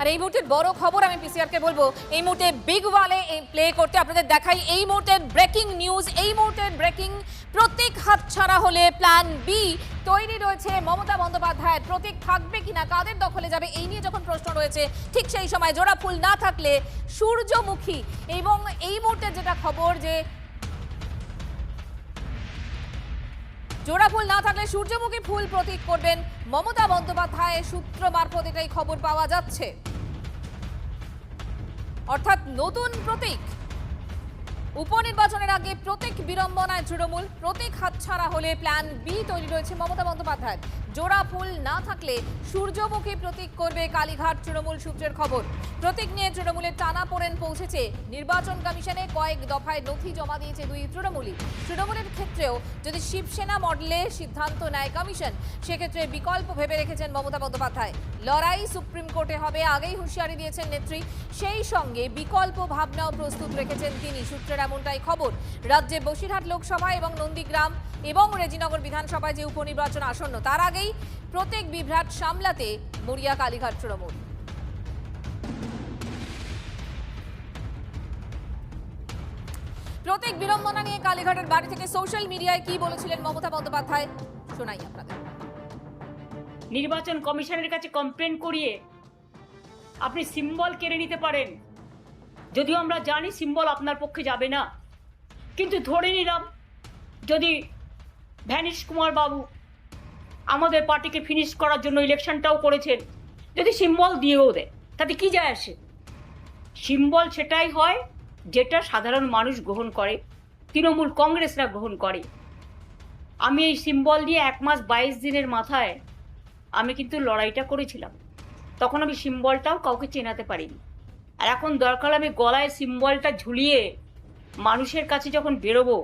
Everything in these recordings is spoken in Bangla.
আর এই মুহূর্তের বড় খবর আমি পিসিআরকে বলবো এই মুহূর্তে বিগ ওয়ালে প্লে করতে আপনাদের দেখাই এই মুহূর্তের ব্রেকিং নিউজ। এই মুহূর্তের ব্রেকিং, প্রতীক হাতছাড়া হলে প্ল্যান বি তৈরি রয়েছে মমতা বন্দ্যোপাধ্যায়ের। প্রতীক থাকবে কিনা, কাদের দখলে যাবে, এই নিয়ে যখন প্রশ্ন রয়েছে ঠিক সেই সময় জোড়া ফুল না থাকলে সূর্যমুখী। এবং এই মুহূর্তে যেটা খবর যে জোড়া ফুল না থাকলে সূর্যমুখী ফুল প্রতীক করবেন মমতা বন্দ্যোপাধ্যায়, সূত্র মারফত এটাই খবর পাওয়া যাচ্ছে। অর্থাৎ নতুন প্রতীক। উপনির্বাচনের আগে প্রতীক বিড়ম্বনায় তৃণমূল, প্রতীক হাতছাড়া হলে প্ল্যান বি তৈরি রয়েছে মমতা বন্দ্যোপাধ্যায়। জোড়া ফুল না থাকলে সূর্যমুখী প্রতীক করবে কালীঘাট তৃণমূল সূত্রের খবর। প্রতীক নিয়ে তৃণমূলের টানাপোড়েন পৌঁছেছে নির্বাচন কমিশনে। কয়েক দফায় নথি জমা দিয়েছে দুই তৃণমূলই। তৃণমূলের ক্ষেত্রেও যদি শিবসেনা মডেলে সিদ্ধান্ত নেয় কমিশন, সেক্ষেত্রে বিকল্প ভেবে রেখেছেন মমতা বন্দ্যোপাধ্যায়। লড়াই সুপ্রিম কোর্টে হবে, আগেই হুঁশিয়ারি দিয়েছেন নেত্রী। সেই সঙ্গে বিকল্প ভাবনাও প্রস্তুত রেখেছেন তিনি, সূত্রের এমনটাই খবর। রাজ্যে বসিরহাট লোকসভা এবং নন্দীগ্রাম এবং রেজিনগর বিধানসভায় যে উপনির্বাচন আসন্ন, তার আগেই প্রত্যেক বিভ্রাট সামলাতে মরিয়া কালীঘাট তৃণমূল। প্রত্যেক বিড়ম্বনা নিয়ে কালীঘাটের বাড়ি থেকে সোশ্যাল মিডিয়ায় কি বলেছিলেন মমতা বন্দ্যোপাধ্যায়, শোনাই আপনাদের। নির্বাচন কমিশনের কাছে কমপ্লেন করিয়ে আপনি সিম্বল কেড়ে নিতে পারেন, যদিও আমরা জানি সিম্বল আপনার পক্ষে যাবে না, কিন্তু ধরে নিলাম যদি ভ্যানিশ কুমার বাবু আমাদের পার্টিকে ফিনিশ করার জন্য ইলেকশনটাও করেছেন, যদি সিম্বল দিয়েও দেয় তাতে কি যায় আসে? সিম্বল সেটাই হয় যেটা সাধারণ মানুষ গ্রহণ করে, তৃণমূল কংগ্রেসরা গ্রহণ করে। আমি এই সিম্বল নিয়ে 1 মাস 22 দিনের মাথায় আমি কিন্তু লড়াইটা করেছিলাম। তখন আমি সিম্বলটাও কাউকে চেনাতে পারিনি। আর এখন দরকার আমি গলায় সিম্বলটা ঝুলিয়ে মানুষের কাছে যখন বেরোবো,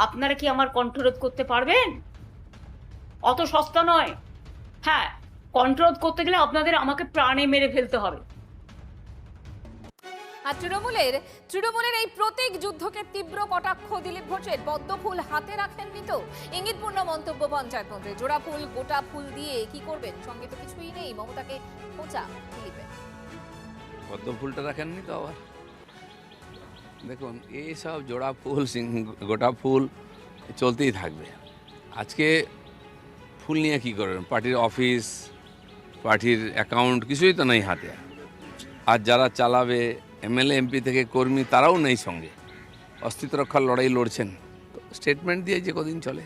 আপনারা কি আমার কণ্ঠরোধ করতে পারবেন? অত সস্তা নয়। হ্যাঁ, কণ্ঠরোধ করতে গেলে আপনাদের আমাকে প্রাণে মেরে ফেলতে হবে। আর তৃণমূলের এই প্রতীক যুদ্ধকে তীব্র কটাক্ষ দিলীপ ঘোষের। পদ্ম ফুল হাতে রাখেননি তো, ইঙ্গিতপূর্ণ মন্তব্য পঞ্চায়েত মন্ত্রী। জোড়া ফুল গোটা ফুল দিয়ে কি করবেন, সঙ্গে তো কিছুই নেই। মমতাকে খোঁচা দিলীপের। পদ্ম ফুলটা রাখেননি তো আবার। দেখুন, এইসব জোড়া ফুল গোটা ফুল চলতেই থাকবে। আজকে ফুল নিয়ে কী করবেন? পার্টির অফিস, পার্টির অ্যাকাউন্ট কিছুই তো নেই হাতে। আর যারা চালাবে এমএলএ এমপি থেকে কর্মী, তারাও নেই সঙ্গে। অস্তিত্ব রক্ষার লড়াই লড়ছেন, তো স্টেটমেন্ট দিয়ে যে কদিন চলে।